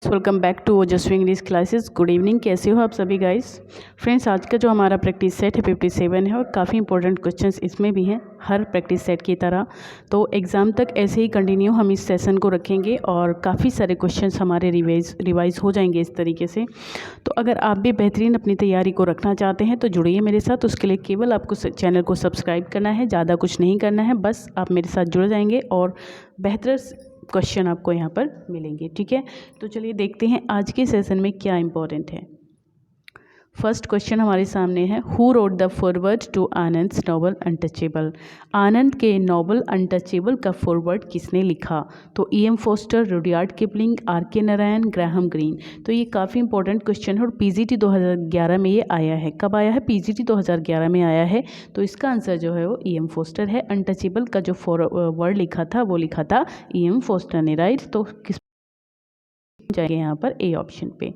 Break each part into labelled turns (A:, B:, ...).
A: Welcome back to ओजस्वी English classes. Good evening, कैसे हो आप सभी गाइस। फ्रेंड्स, आज का जो हमारा प्रैक्टिस सेट है 57 है और काफ़ी इंपॉर्टेंट क्वेश्चंस इसमें भी हैं हर प्रैक्टिस सेट की तरह। तो एग्ज़ाम तक ऐसे ही कंटिन्यू हम इस सेशन को रखेंगे और काफ़ी सारे क्वेश्चंस हमारे रिवाइज हो जाएंगे इस तरीके से। तो अगर आप भी बेहतरीन अपनी तैयारी को रखना चाहते हैं तो जुड़िए मेरे साथ। उसके लिए केवल आपको चैनल को सब्सक्राइब करना है, ज़्यादा कुछ नहीं करना है, बस आप मेरे साथ जुड़ जाएंगे और बेहतर क्वेश्चन आपको यहाँ पर मिलेंगे। ठीक है, तो चलिए देखते हैं आज के सेशन में क्या इंपॉर्टेंट है। फर्स्ट क्वेश्चन हमारे सामने है, who wrote the foreword to Anand's novel Untouchable. Anand के नॉवल अनटचेबल का फॉरवर्ड किसने लिखा? तो E.M. Forster, Rudyard Kipling, R.K. Narayan, Graham Greene. तो ये काफ़ी इंपॉर्टेंट क्वेश्चन है और PGT 2011 में ये आया है। कब आया है? PGT 2011 में आया है। तो इसका आंसर जो है वो E.M. फोस्टर है। अनटचेबल का जो वर्ड लिखा था वो लिखा था E.M. फोस्टर ने, राइट। तो किस जाएंगे यहाँ पर ए ऑप्शन पे।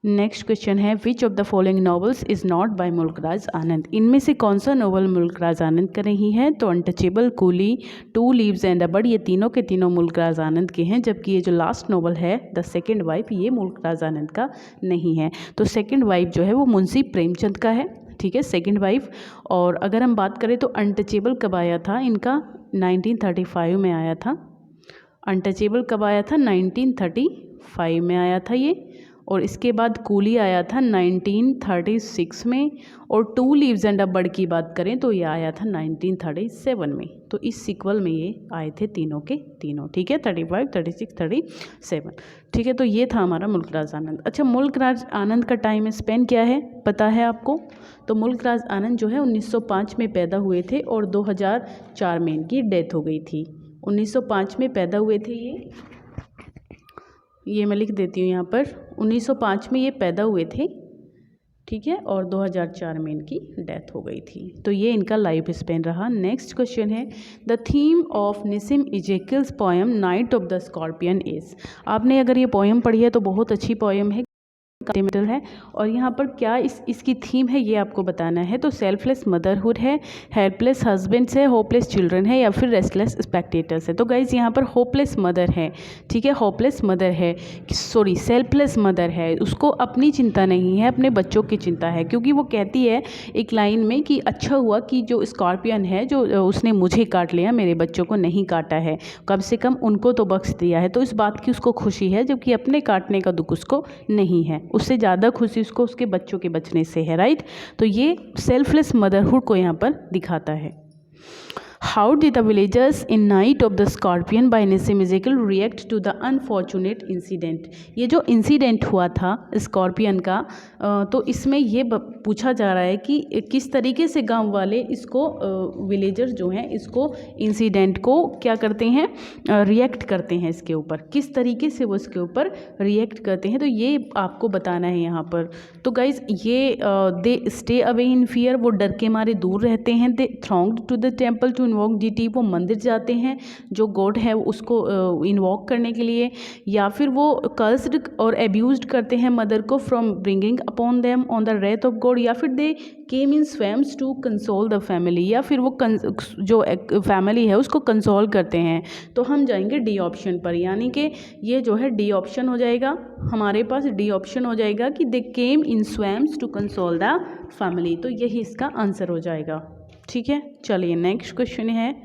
A: नेक्स्ट क्वेश्चन है, which of the following novels is not by Mulk Raj Anand. इनमें से कौन सा नॉवल मुल्कराज आनंद का नहीं है? तो untouchable, coolie, two leaves and a bird, ये तीनों के तीनों मुल्कराज आनंद के हैं। जबकि ये जो लास्ट नॉवल है द सेकंड वाइफ, ये मुल्कराज आनंद का नहीं है। तो सेकंड वाइफ जो है वो मुंशी प्रेमचंद का है। ठीक है, सेकंड वाइफ। और अगर हम बात करें तो अनटचेबल कब आया था इनका? 1935 में आया था। अनटचेबल कब आया था? 1935 में आया था ये। और इसके बाद कूली आया था 1936 में। और two leaves and a bird की बात करें तो ये आया था 1937 में। तो इस सीक्वल में ये आए थे तीनों के तीनों। ठीक है, 35, 36, 37। ठीक है, तो ये था हमारा मुल्कराज आनंद। अच्छा, मुल्कराज आनंद का टाइम स्पेन क्या है पता है आपको? तो मुल्कराज आनंद जो है 1905 में पैदा हुए थे और 2004 में इनकी डेथ हो गई थी। 1905 में पैदा हुए थे ये मैं लिख देती हूँ यहाँ पर। 1905 में ये पैदा हुए थे, ठीक है, और 2004 में इनकी डेथ हो गई थी। तो ये इनका लाइफ स्पेन रहा। नेक्स्ट क्वेश्चन है, the theme of Nissim Ezekiel's poem Night of the Scorpion is. आपने अगर ये पोएम पढ़ी है तो बहुत अच्छी पोएम है, मेटल है। और यहाँ पर क्या इसकी थीम है ये आपको बताना है। तो सेल्फलेस मदरहुड है, हेल्पलेस हस्बैंड्स है, होपलेस चिल्ड्रन है, या फिर रेस्टलेस स्पेक्टेटर्स है। तो गाइज यहाँ पर होपलेस मदर है। ठीक है, होपलेस मदर है, सॉरी सेल्फलेस मदर है। उसको अपनी चिंता नहीं है, अपने बच्चों की चिंता है। क्योंकि वो कहती है एक लाइन में कि अच्छा हुआ कि जो स्कॉर्पियन है जो उसने मुझे काट लिया, मेरे बच्चों को नहीं काटा है, कम से कम उनको तो बख्श दिया है। तो इस बात की उसको खुशी है, जबकि अपने काटने का दुख उसको नहीं है। उससे ज़्यादा खुशी उसको उसके बच्चों के बचने से है, राइट। तो ये सेल्फलेस मदरहुड को यहाँ पर दिखाता है। How did the villagers in Night of the Scorpion by Nissim Ezekiel react to the unfortunate incident. ये जो इंसिडेंट हुआ था स्कॉर्पियन का, तो इसमें ये पूछा जा रहा है कि किस तरीके से गांव वाले इसको विलेजर जो हैं इसको इंसिडेंट को क्या करते हैं, रिएक्ट करते हैं इसके ऊपर, किस तरीके से वो इसके ऊपर रिएक्ट करते हैं। तो ये आपको बताना है यहाँ पर। तो गाइज ये they stay away in fear, वो डर के मारे दूर रहते हैं। They thronged to the temple to invoke deity, वो मंदिर जाते हैं जो गॉड है उसको इन्वोक करने के लिए। या फिर वो कर्स्ड और एब्यूज्ड करते हैं मदर को from bringing upon them on the wrath of God. या फिर they came in swarms to console the family, या फिर वो जो फैमिली है उसको कंसोल करते हैं। तो हम जाएंगे डी ऑप्शन पर, यानी कि ये जो है डी ऑप्शन हो जाएगा हमारे पास। डी ऑप्शन हो जाएगा कि they came in swarms to console the family. तो यही इसका आंसर हो जाएगा। ठीक है, चलिए नेक्स्ट क्वेश्चन है,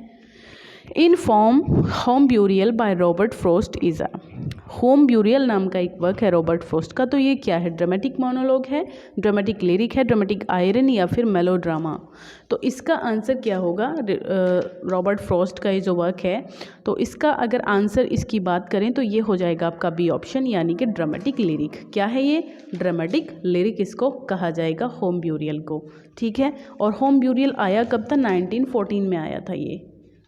A: in form home burial by Robert Frost is a. Home burial नाम का एक वर्क है रॉबर्ट फ्रॉस्ट का। तो ये क्या है? ड्रामेटिक मोनोलॉग है, ड्रामेटिक लिरिक है, ड्रामेटिक आयरन, या फिर मेलोड्रामा। तो इसका आंसर क्या होगा? रॉबर्ट फ्रॉस्ट का ये जो वर्क है, तो इसका अगर आंसर इसकी बात करें तो ये हो जाएगा आपका बी ऑप्शन, यानी कि ड्रामेटिक लिरिक। क्या है ये? ड्रामेटिक लिरिक इसको कहा जाएगा, होम ब्यूरियल को। ठीक है, और होम ब्यूरियल आया कब था? 1914 में आया था ये।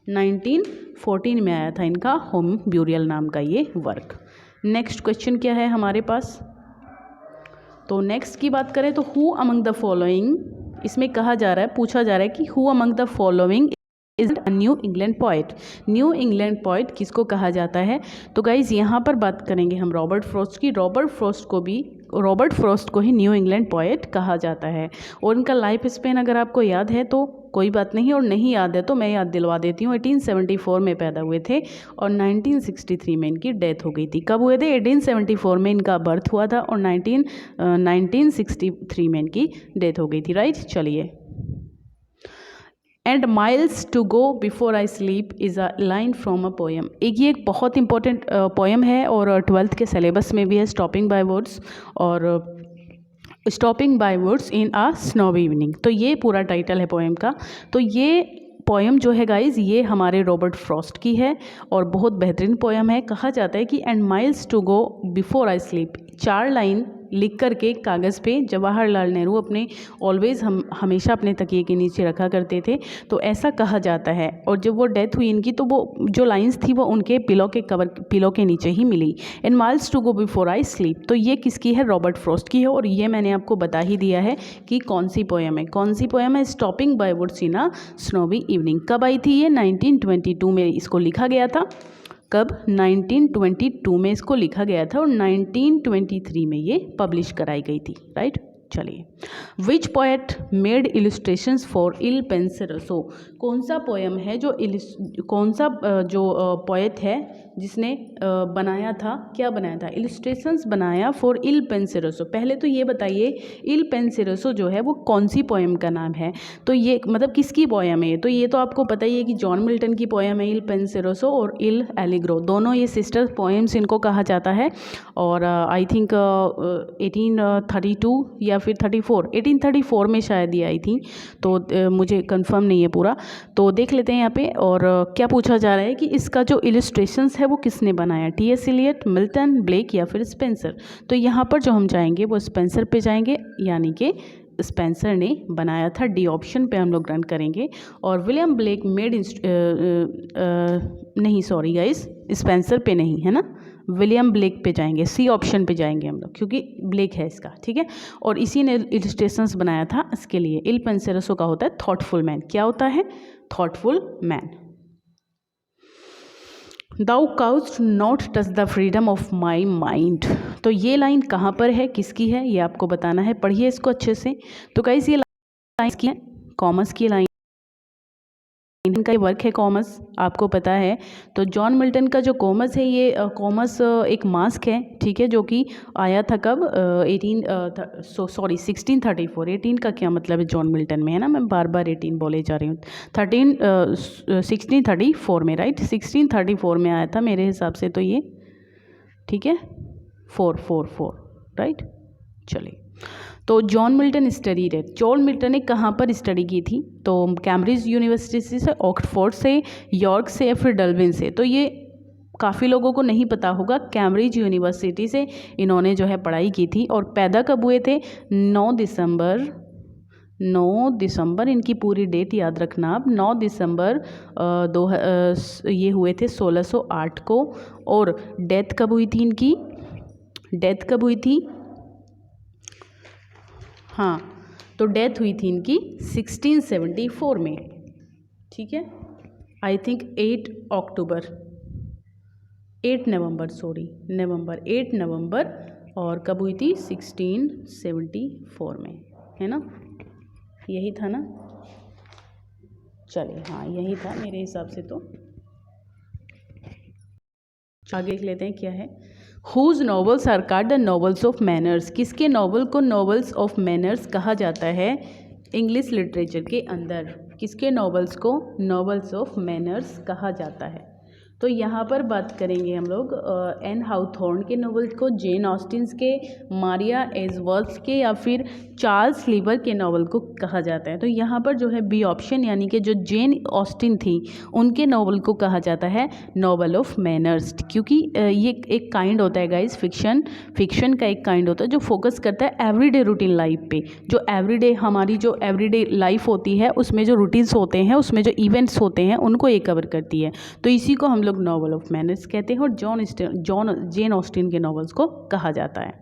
A: 1914 में आया था इनका होम ब्यूरियल नाम का ये वर्क। नेक्स्ट क्वेश्चन क्या है हमारे पास? तो नेक्स्ट की बात करें तो हु अमंग द फॉलोइंग, इसमें कहा जा रहा है, पूछा जा रहा है कि who among the following is a new England poet. New England poet किसको कहा जाता है? तो गाइज यहाँ पर बात करेंगे हम रॉबर्ट फ्रॉस्ट की। रॉबर्ट फ्रॉस्ट को भी रॉबर्ट फ्रॉस्ट को ही न्यू इंग्लैंड पोएट कहा जाता है। और इनका लाइफ स्पेन अगर आपको याद है तो कोई बात नहीं, और नहीं याद है तो मैं याद दिलवा देती हूँ। 1874 में पैदा हुए थे और 1963 में इनकी डेथ हो गई थी। कब हुए थे? 1874 में इनका बर्थ हुआ था और 1963 में इनकी डेथ हो गई थी, राइट। चलिए, and miles to go before I sleep is a line from a poem. ये एक बहुत इंपॉर्टेंट पोएम है और 12th के सिलेबस में भी है, स्टॉपिंग बाय वर्ड्स और stopping by words in a snowy evening. तो ये पूरा टाइटल है पोएम का। तो ये पोएम जो है गाइज ये हमारे रॉबर्ट फ्रॉस्ट की है और बहुत बेहतरीन पोएम है। कहा जाता है कि and miles to go before I sleep, 4 line लिख करके कागज़ पे जवाहरलाल नेहरू अपने ऑलवेज़ हमेशा अपने तकिए के नीचे रखा करते थे। तो ऐसा कहा जाता है। और जब वो डेथ हुई इनकी तो वो जो लाइंस थी वो उनके पिलो के नीचे ही मिली। And miles to go before I sleep, तो ये किसकी है? रॉबर्ट फ्रॉस्ट की है। और ये मैंने आपको बता ही दिया है कि कौन सी पोएम है। कौन सी पोएम है? Stopping by woods in a snowy evening. कब आई थी ये? 1922 में इसको लिखा गया था। कब? 1922 में इसको लिखा गया था और 1923 में ये पब्लिश कराई गई थी, राइट। चलिए, विच पोएट मेड इलस्ट्रेशंस फॉर इल पेंसेरोसो। कौन सा पोएम है जो पोएट है जिसने बनाया था, क्या बनाया था? इलस्ट्रेशंस बनाया फॉर इल पेंसेरोसो। पहले तो ये बताइए इल पेंसेरोसो जो है वो कौन सी पोएम का नाम है? तो ये मतलब किसकी पोएम है? तो ये तो आपको पता ही है कि जॉन मिल्टन की पोएम है इल पेंसेरोसो और इल एलिग्रो, दोनों ये सिस्टर पोएम्स इनको कहा जाता है। और आई थिंक 1832 या फिर 1834 में शायद ये आई थी। तो मुझे कंफर्म नहीं है पूरा, तो देख लेते हैं यहाँ पे। और क्या पूछा जा रहा है कि इसका जो इलस्ट्रेशंस है वो किसने बनाया? टी.एस. एलियट, मिल्टन, ब्लेक या फिर स्पेंसर। तो यहाँ पर जो हम जाएंगे वो स्पेंसर पे जाएंगे, यानी कि स्पेंसर ने बनाया था। डी ऑप्शन पे हम लोग रन करेंगे। और विलियम ब्लेक मेड नहीं, सॉरी गाइस, स्पेंसर पे नहीं है ना, विलियम ब्लेक पे जाएंगे, सी ऑप्शन पे जाएंगे हम लोग, क्योंकि ब्लेक है इसका, ठीक है। और इसी ने इलस्ट्रेशंस बनाया था इसके लिए। इल पेंसेरोसो का होता है थॉटफुल मैन। क्या होता है? Thoughtful man. Thou canst not touch the freedom of my mind. तो ये लाइन कहाँ पर है, किसकी है, ये आपको बताना है। पढ़िए इसको अच्छे से। तो गाइस ये लाइन की है, कॉमर्स की लाइन, इनका ये वर्क है कॉमर्स, आपको पता है। तो जॉन मिल्टन का जो कॉमर्स है, ये कॉमर्स एक मास्क है, ठीक है, जो कि आया था कब? 1634। 18 का क्या मतलब है जॉन मिल्टन में, है ना, मैं बार बार 18 बोले जा रही हूँ। 1634 में, राइट, 1634 में आया था मेरे हिसाब से तो ये, ठीक है, 444, राइट। चलिए, तो जॉन मिल्टन स्टडी है। जॉन मिल्टन ने कहाँ पर स्टडी की थी? तो कैम्ब्रिज यूनिवर्सिटी से, ऑक्सफोर्ड से, यॉर्क से या फिर डल्विन से। तो ये काफ़ी लोगों को नहीं पता होगा, कैम्ब्रिज यूनिवर्सिटी से इन्होंने जो है पढ़ाई की थी। और पैदा कब हुए थे? 9 दिसंबर, इनकी पूरी डेट याद रखना आप, 9 दिसंबर ये हुए थे 1608 को। और डेथ कब हुई थी इनकी? डेथ कब हुई थी? हाँ, तो डेथ हुई थी इनकी 1674 में, ठीक है। आई थिंक 8 नवंबर। और कब हुई थी? 1674 में, है ना, यही था ना। चलिए, हाँ यही था मेरे हिसाब से। तो आगे देख लेते हैं क्या है। Whose novels are called the novels of manners. किसके नॉवल को नॉवेल्स ऑफ मैनर्स कहा जाता है इंग्लिश लिटरेचर के अंदर? किसके नॉवेल्स को नॉवेल्स ऑफ मैनर्स कहा जाता है? तो यहाँ पर बात करेंगे हम लोग एन हाउथॉर्न के नॉवेल्स को, जेन ऑस्टिन्स के, मारिया एजवर्थ के या फिर चार्ल्स लीवर के नॉवल को कहा जाता है। तो यहाँ पर जो है बी ऑप्शन, यानी कि जो जेन ऑस्टिन थी उनके नॉवल को कहा जाता है नॉवल ऑफ मैनर्स, क्योंकि ये एक काइंड होता है गाइस, फिक्शन का एक काइंड होता है जो फोकस करता है एवरीडे रूटीन लाइफ पे। जो एवरीडे हमारी जो एवरीडे लाइफ होती है उसमें जो रूटीन्स होते हैं, उसमें जो इवेंट्स होते हैं, उनको ये कवर करती है। तो इसी को हम लोग नॉवल ऑफ मैनर्स कहते हैं और जेन ऑस्टिन के नॉवेल्स को कहा जाता है।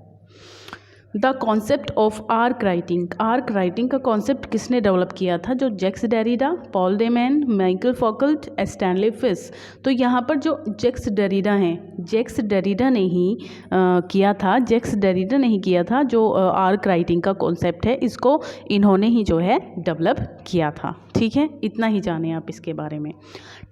A: The concept of arche writing का कॉन्सेप्ट किसने डेवलप किया था? जो Jacques Derrida, Paul de Man, Michael Foucault, Stanley Fish. तो यहाँ पर जो जैक्स डेरिडा हैं, जैक्स डेरिडा ने ही किया था, जैक्स डेरिडा ने ही किया था जो आर्क राइटिंग का कॉन्सेप्ट है, इसको इन्होंने ही जो है डेवलप किया था। ठीक है, इतना ही जाने आप इसके बारे में।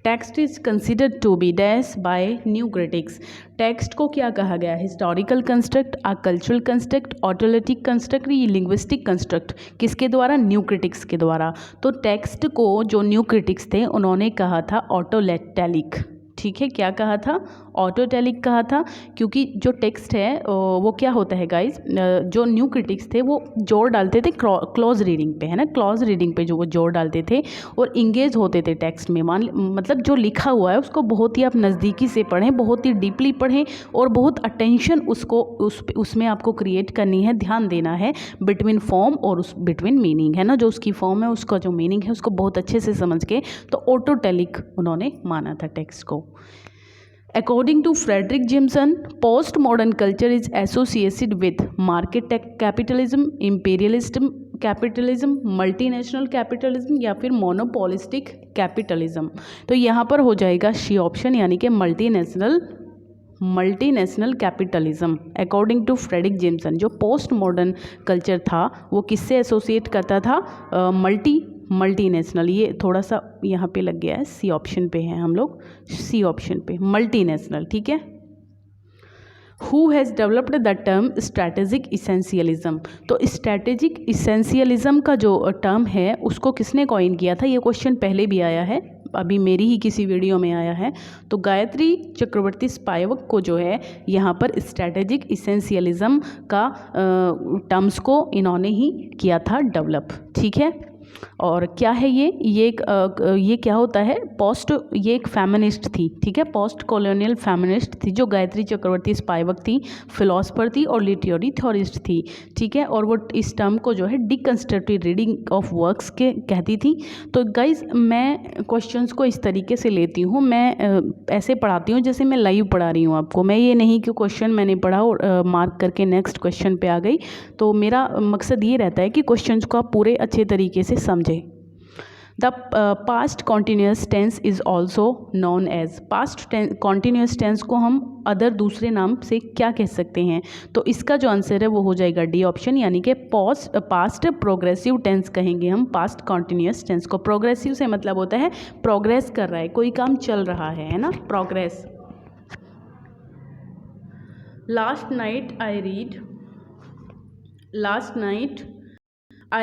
A: Text is considered to be dash by new critics. Text को क्या कहा गया? Historical construct, a cultural construct, autotelic construct, ये लिंग्विस्टिक कंस्ट्रक्ट। किसके द्वारा? न्यू क्रिटिक्स के द्वारा। तो टेक्स्ट को जो न्यू क्रिटिक्स थे उन्होंने कहा था ऑटोलेटैलिक। ठीक है, क्या कहा था? ऑटोटैलिक कहा था, क्योंकि जो टेक्स्ट है वो क्या होता है गाइस, जो न्यू क्रिटिक्स थे वो जोर डालते थे क्लोज रीडिंग पे, है ना, क्लोज रीडिंग पे जो वो जोर डालते थे और इंगेज होते थे टेक्स्ट में। मतलब जो लिखा हुआ है उसको बहुत ही आप नज़दीकी से पढ़ें, बहुत ही डीपली पढ़ें और बहुत अटेंशन उसको उसमें आपको क्रिएट करनी है, ध्यान देना है बिटवीन फॉर्म और उस बिटवीन मीनिंग, है ना, जो उसकी फॉर्म है उसका जो मीनिंग है उसको बहुत अच्छे से समझ के, तो ऑटोटैलिक उन्होंने माना था टेक्स्ट को। According to Frederick Jameson, postmodern culture is associated with market capitalism, imperialism capitalism, multinational capitalism या फिर monopolistic capitalism। तो यहाँ पर हो जाएगा सी ऑप्शन, यानी कि multinational capitalism. According to Fredric Jameson, जो पोस्ट मॉडर्न कल्चर था वो किससे एसोसिएट करता था? मल्टीनेशनल। ये थोड़ा सा यहाँ पे लग गया है, सी ऑप्शन पे है हम लोग, सी ऑप्शन पे मल्टीनेशनल। ठीक है। Who has developed the term strategic essentialism. तो स्ट्रैटेजिक इसेंशियलिज्म का जो टर्म है उसको किसने कॉइन किया था? ये क्वेश्चन पहले भी आया है, अभी मेरी ही किसी वीडियो में आया है। तो गायत्री चक्रवर्ती स्पाइवक को जो है यहाँ पर स्ट्रैटेजिक इसेंशियलिज्म का टर्म्स को इन्होंने ही किया था डेवलप। ठीक है। और क्या है ये क्या होता है? ये एक फेमिनिस्ट थी। ठीक है, पोस्ट कॉलोनियल फेमिनिस्ट थी जो गायत्री चक्रवर्ती स्पाइवक थी, फिलोसफर थी और लिटरेरी थ्योरिस्ट थी। ठीक है, और वो इस टर्म को जो है डिकंस्ट्रक्टिव रीडिंग ऑफ वर्क्स के कहती थी। तो गाइज मैं क्वेश्चंस को इस तरीके से लेती हूँ, मैं ऐसे पढ़ाती हूँ जैसे मैं लाइव पढ़ा रही हूँ आपको। मैं ये नहीं कि क्वेश्चन मैंने पढ़ा और मार्क करके नेक्स्ट क्वेश्चन पे आ गई। तो मेरा मकसद ये रहता है कि क्वेश्चन को आप पूरे अच्छे तरीके से समझें। The past continuous tense is also known as. Past continuous tense को हम अदर दूसरे नाम से क्या कह सकते हैं? तो इसका जो आंसर है वो हो जाएगा डी ऑप्शन, यानी कि पास्ट प्रोग्रेसिव टेंस कहेंगे हम पास्ट कॉन्टीन्यूस टेंस को। प्रोग्रेसिव से मतलब होता है प्रोग्रेस कर रहा है, कोई काम चल रहा है ना, progress. Last night I read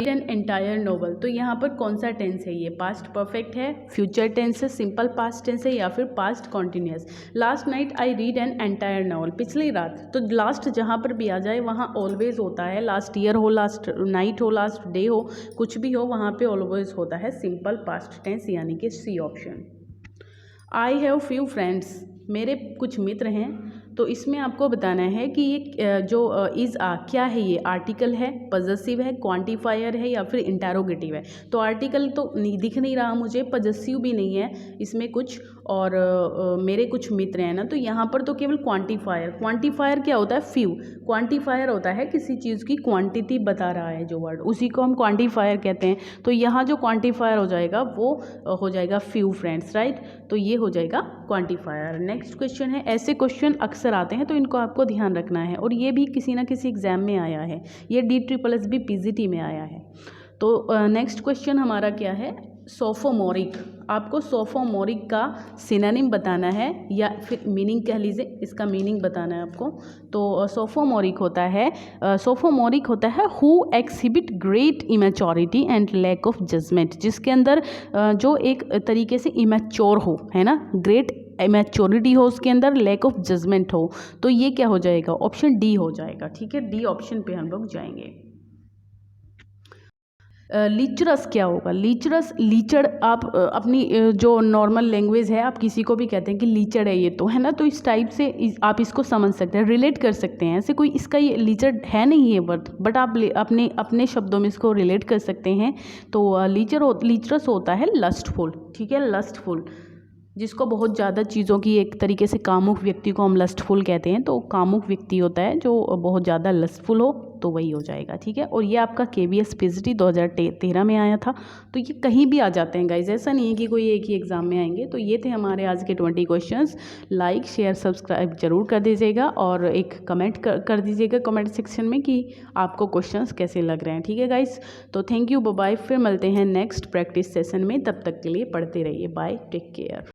A: an entire novel. तो यहाँ पर कौन सा टेंस है? ये पास्ट परफेक्ट है, फ्यूचर टेंस है, सिंपल पास्ट टेंस है या फिर past continuous? Last night I read an entire novel, पिछली रात। तो लास्ट जहाँ पर भी आ जाए वहाँ ऑलवेज होता है, लास्ट ईयर हो, लास्ट नाइट हो, लास्ट डे हो, कुछ भी हो वहाँ पे ऑलवेज होता है सिंपल पास्ट टेंस, यानी कि C option. I have few friends, मेरे कुछ मित्र हैं। तो इसमें आपको बताना है कि ये जो इज़ आ क्या है? ये आर्टिकल है, पॉजेसिव है, क्वांटिफायर है या फिर इंटरोगेटिव है? तो आर्टिकल तो दिख नहीं रहा मुझे, पॉजेसिव भी नहीं है इसमें कुछ, और मेरे कुछ मित्र हैं ना, तो यहाँ पर तो केवल क्वांटिफायर। क्वांटिफायर क्या होता है? फ्यू। क्वांटिफायर होता है किसी चीज़ की क्वांटिटी बता रहा है जो वर्ड, उसी को हम क्वांटिफायर कहते हैं। तो यहाँ जो क्वांटिफायर हो जाएगा वो हो जाएगा फ्यू फ्रेंड्स, राइट। तो ये हो जाएगा क्वांटिफायर। नेक्स्ट क्वेश्चन है, ऐसे क्वेश्चन अक्सर आते हैं तो इनको आपको ध्यान रखना है, और ये भी किसी ना किसी एग्जाम में आया है, ये DSSS PGT में आया है। तो नेक्स्ट क्वेश्चन हमारा क्या है? सोफोमोरिक। आपको सोफोमोरिक का सिनोनिम बताना है या फिर मीनिंग कह लीजिए, इसका मीनिंग बताना है आपको। तो सोफोमोरिक होता है who exhibit great immaturity and lack of judgement, जिसके अंदर जो एक तरीके से इमेच्योर हो, है ना, ग्रेट इमेच्योरिटी हो उसके अंदर, लैक ऑफ जजमेंट हो। तो ये क्या हो जाएगा? ऑप्शन डी हो जाएगा। ठीक है, डी ऑप्शन पे हम लोग जाएंगे। लीचरस क्या होगा? लीचड़ आप अपनी जो नॉर्मल लैंग्वेज है आप किसी को भी कहते हैं कि लीचड़ है ये, तो है ना, तो इस टाइप से आप इसको समझ सकते हैं, रिलेट कर सकते हैं। ऐसे कोई इसका ये लीचड़ है नहीं ये वर्ड, बट आप अपने शब्दों में इसको रिलेट कर सकते हैं। तो लीचरस होता है लस्टफुल। ठीक है, लस्टफुल, जिसको बहुत ज़्यादा चीज़ों की एक तरीके से कामुक व्यक्ति को हम लस्टफुल कहते हैं। तो कामुक व्यक्ति होता है जो बहुत ज़्यादा लस्टफुल हो, तो वही हो जाएगा, ठीक है। और ये आपका KVS PGT 2013 में आया था। तो ये कहीं भी आ जाते हैं गाइज, ऐसा नहीं है कि कोई एक ही एग्ज़ाम में आएंगे। तो ये थे हमारे आज के 20 क्वेश्चंस। लाइक शेयर सब्सक्राइब जरूर कर दीजिएगा और एक कमेंट कर दीजिएगा कमेंट सेक्शन में कि आपको क्वेश्चंस कैसे लग रहे हैं, ठीक है गाइज। तो थैंक यू, बाय। फिर मिलते हैं नेक्स्ट प्रैक्टिस सेशन में, तब तक के लिए पढ़ते रहिए। Bye, take care.